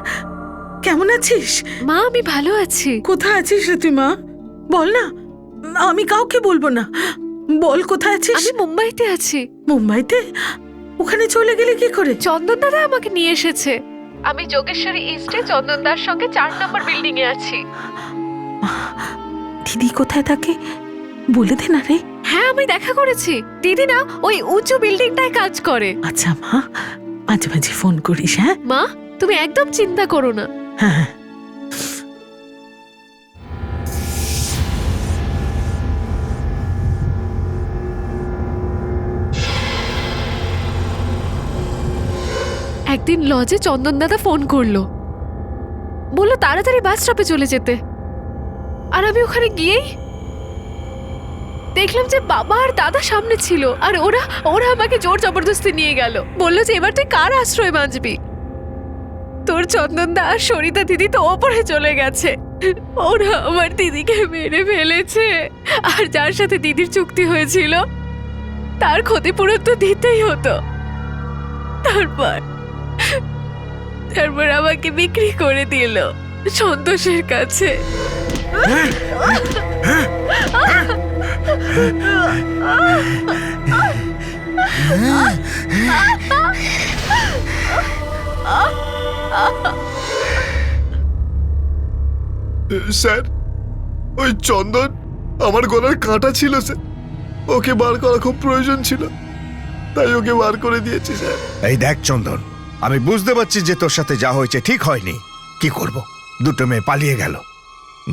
কেমন আছিস? মা আমি ভালো আছি। কোথায় আছিস রে তুই মা? বল না, আমি কাউকে বলবো না। বল কোথায় আছিস? আমি মুম্বাইতে আছি। মুম্বাইতে? ওখানে চলে গেলে কি করে? চন্দন দাদা আমাকে নিয়ে এসেছে। আমি যোগেশ্বরী ইস্টে চন্দনদার সঙ্গে 4 নম্বর বিল্ডিং এ আছি। দিদি কোথায় থাকে বলে দে না রে। হ্যাঁ আমি দেখা করেছি, দিদি না ওই উঁচু বিল্ডিংটায় কাজ করে। আচ্ছা মা, মাঝে মাঝে ফোন করিস। হ্যাঁ মা তুমি একদম চিন্তা করো না। হ্যাঁ। একদিন লজে চন্দন দাদা ফোন করলো, বললো তাড়াতাড়ি বাস স্টপে চলে যেতে। আর আমি ওখানে গিয়েই দেখলাম যে বাবা আর দাদা সামনে ছিল, আর ওরা ওরা আমাকে জোর জবরদস্তি নিয়ে গেল। বললো যে এবার তুই কার আশ্রয় বাঁচবি, তোর চন্দনদা আর সরিতা দিদি তো ওপরে চলে গেছে, ওরা আমার দিদিকে মেরে ফেলেছে। আর যার সাথে দিদির চুক্তি হয়েছিল তার ক্ষতিপূরণ তো দিতেই হতো। তারপর আমাকে বিক্রি করে দিল সন্তোষের কাছে। স্যার ওই চন্দন আমার গলার কাঁটা ছিল স্যার, ওকে বার করা খুব প্রয়োজন ছিল, তাই ওকে বার করে দিয়েছি স্যার। এই দেখ চন্দন, আমি বুঝতে পারছি যে তোর সাথে যা হয়েছে ঠিক হয়নি। কি করব, দুটো মেয়ে পালিয়ে গেল,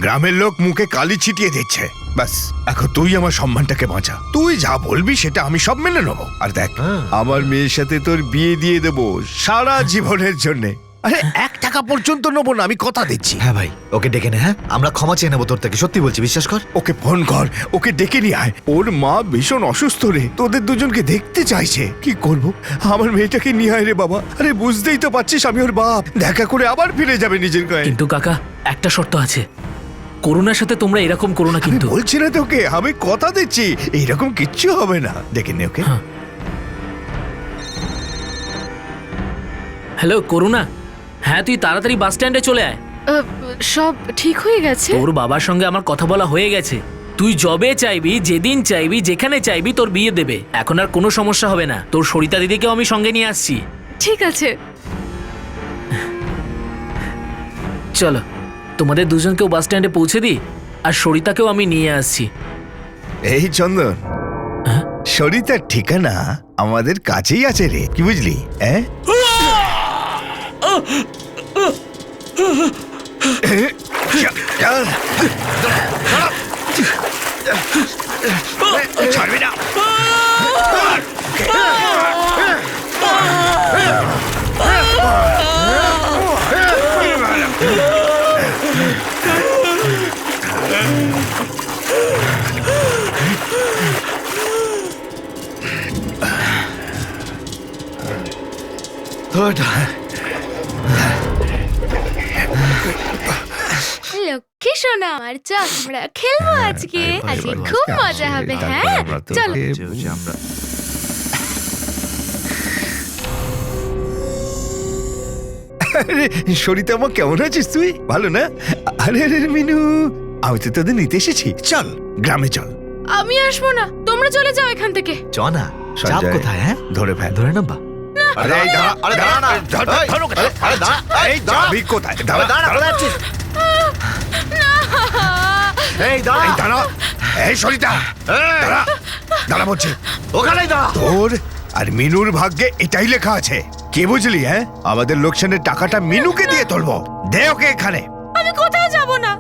গ্রামের লোক মুখে কালি ছিটিয়ে দিচ্ছে। ব্যাস এখন তুই আমার সম্মানটাকে বাঁচা, তুই যা বলবি সেটা আমি সব মেনে নেবো। আর দেখ আমার মেয়ের সাথে তোর বিয়ে দিয়ে দেবো সারা জীবনের জন্য। আরে 1 টাকা পর্যন্ত নেবো না, আমি কথা দিচ্ছি। হ্যাঁ ভাই, ওকে ডেকে নে। হ্যাঁ আমরা ক্ষমা চেয়ে নেবো তোর থেকে, সত্যি বলছি, বিশ্বাস কর। ওকে ফোন কর, ওকে ডেকে নিয়ে আয়। ওর মা ভীষণ অসুস্থ রে, তোদের দুজনকে দেখতে চাইছে। কি করব, আমার মেয়েটাকে নিয়ে আয় রে বাবা। আরে বুঝতেই তো পারছিস আমি ওর বাপ, দেখা করে আবার ফিরে যাবে নিজের গায়ে। কিন্তু কাকা একটা শর্ত আছে, করুণার সাথে তোমরা এরকম করো না কিন্তু। বলছি না তোকে, আমি কথা দিচ্ছি এইরকম কিচ্ছু হবে না। দেখে নে ওকে। হ্যালো করুণা, হ্যাঁ তুই তাড়াতাড়ি বাস স্ট্যান্ডে চলে আয়। সব ঠিক হয়ে গেছে? তোর বাবার সঙ্গে আমার কথা বলা হয়ে গেছে, তুই যবে চাইবি, যেদিন চাইবি, যেখানে চাইবি তোর বিয়ে দেবে। এখন আর কোনো সমস্যা হবে না, তোর সরিতা দিদিকেও আমি সঙ্গে নিয়ে আসছি। ঠিক আছে চলো তোমাদের দুজনকেও বাস স্ট্যান্ডে পৌঁছে দিই, আর সরিতাকেও আমি নিয়ে আসছি। এই চন্দন, সরিতার ঠিকানা আমাদের কাছেই আছে রে, কি বুঝলি? হ্যাঁ ছাড়বি না। লক্ষ্মী সোনা আমার, চল আমরা খেলবো আজকে, আজকে খুব মজা হবে। হ্যাঁ চলো। সরিতা মা কেমন আছিস তুই? ভালো না? আরে আরে মিনু, আমি তো তোদের নিতে এসেছি, চল গ্রামে চল। আমি আসবো না, তোমরা চলে যাও এখান থেকে। চ না, চাপ কোথায়? হ্যাঁ ধরে ফেল, ধরে নাম্বা। আরে এই দাঁড়া, আরে দাঁড়া না, আরে দাঁড়া, এই যাবি কোথায়? দাঁড়া দাঁড়া, এই দাঁড়া, এই দাঁড়া, এই সরিতা দাঁড়া, দাঁড়া বলছি, ওখানেই দাঁড়া। তোর আর মিনুর ভাগ্যে এটাই লেখা আছে, কি বুঝলি? হ্যাঁ আমাদের লোকসানের টাকাটা মিনুকে দিয়ে তুলবো, দে ওকে এখানে। আমি কোথাও যাব না,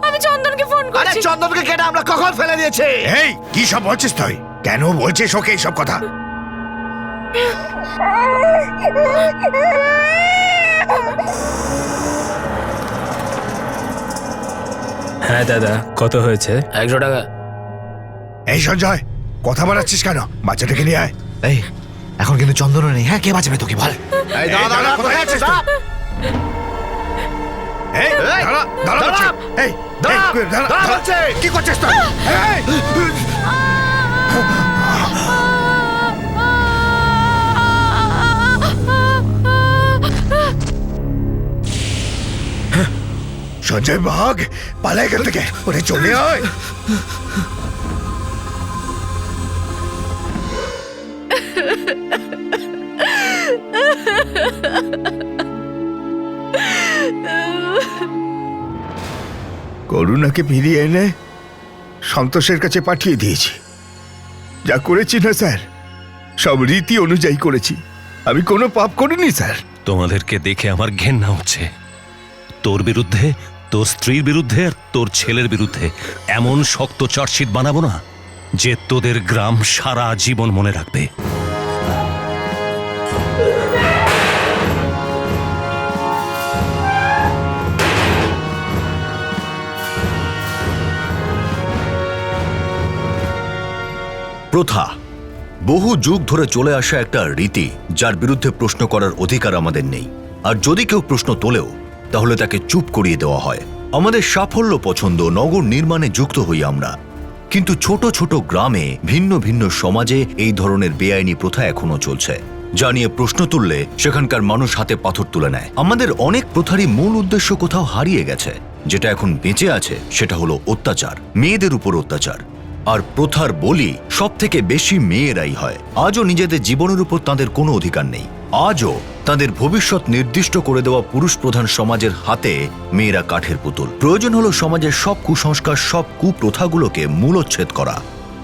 আমি চন্দনকে ফোন আরে করছি। চন্দনকে কেটে আমরা কখন ফেলে দিয়েছে? এই কি সব বলছিস তুই? কেন বলছিস ওকে এইসব কথা? হ্যাঁ দাদা, কত হয়েছে? 100 টাকা। এই সঞ্জয়, কথা বাড়াচ্ছিস কেন? বাচ্চাটাকে নিয়ে আয়। এই এখন কিন্তু চন্দন নেই। হ্যাঁ কে বাঁচাবে তোকে বল? এই দাঁড়া দাঁড়া, কোথায় আছিস তুই? এই দাঁড়া দাঁড়া বলছি, এই দাঁড়া, দাঁড়া দাঁড়া বলছি। কি করছিস তুই? এই সঞ্জয় বাঘ, পালা এখান থেকে, ওরে চলে আয়। করুণাকে ফিরিয়ে এনে সন্তোষের কাছে পাঠিয়ে দিয়েছি। যা করেছি না স্যার, সব রীতি অনুযায়ী করেছি। আমি কোনো পাপ করিনি স্যার। তোমাদেরকে দেখে আমার ঘেন্না হচ্ছে। তোর বিরুদ্ধে, তোর স্ত্রীর বিরুদ্ধে আর তোর ছেলের বিরুদ্ধে এমন শক্ত চার্জশিট বানাবো না যে তোদের গ্রাম সারা জীবন মনে রাখবে। প্রথা বহু যুগ ধরে চলে আসা একটা রীতি, যার বিরুদ্ধে প্রশ্ন করার অধিকার আমাদের নেই। আর যদি কেউ প্রশ্ন তোলেও তাহলে তাকে চুপ করিয়ে দেওয়া হয়। আমাদের সাফল্য পছন্দ, নগর নির্মাণে যুক্ত হই আমরা, কিন্তু ছোট ছোট গ্রামে, ভিন্ন ভিন্ন সমাজে এই ধরনের বেআইনি প্রথা এখনো চলছে, যা নিয়ে প্রশ্ন তুললে সেখানকার মানুষ হাতে পাথর তুলে নেয়। আমাদের অনেক প্রথারই মূল উদ্দেশ্য কোথাও হারিয়ে গেছে। যেটা এখন বেঁচে আছে সেটা হলো অত্যাচার, মেয়েদের উপর অত্যাচার। আর প্রথার বলি সব থেকে বেশি মেয়েরাই হয়। আজও নিজেদের জীবনের উপর তাদের কোনো অধিকার নেই। আজও তাদের ভবিষ্যৎ নির্দিষ্ট করে দেওয়া পুরুষ প্রধান সমাজের হাতে মেয়েরা কাঠের পুতুল। প্রয়োজন হলো সমাজের সব কুসংস্কার, সব কুপ্রথাগুলোকে মূলোচ্ছেদ করা।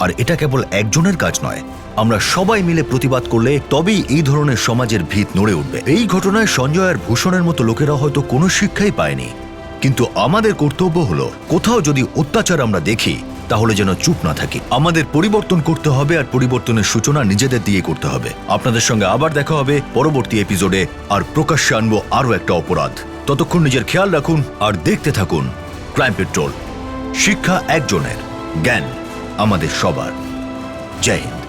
আর এটা কেবল একজনের কাজ নয়, আমরা সবাই মিলে প্রতিবাদ করলে তবেই এই ধরনের সমাজের ভিত নড়ে উঠবে। এই ঘটনায় সঞ্জয় আর ভূষণের মতো লোকেরা হয়তো কোনো শিক্ষাই পায়নি, কিন্তু আমাদের কর্তব্য হলো কোথাও যদি অত্যাচার আমরা দেখি তাহলে যেন চুপ না থাকি। আমাদের পরিবর্তন করতে হবে, আর পরিবর্তনের সূচনা নিজেদের দিয়ে করতে হবে। আপনাদের সঙ্গে আবার দেখা হবে পরবর্তী এপিসোডে, আর প্রকাশ্যে আনবো আরও একটা অপরাধ। ততক্ষণ নিজের খেয়াল রাখুন আর দেখতে থাকুন ক্রাইম পেট্রোল। শিক্ষা একজনের, জ্ঞান আমাদের সবার। জয় হিন্দ।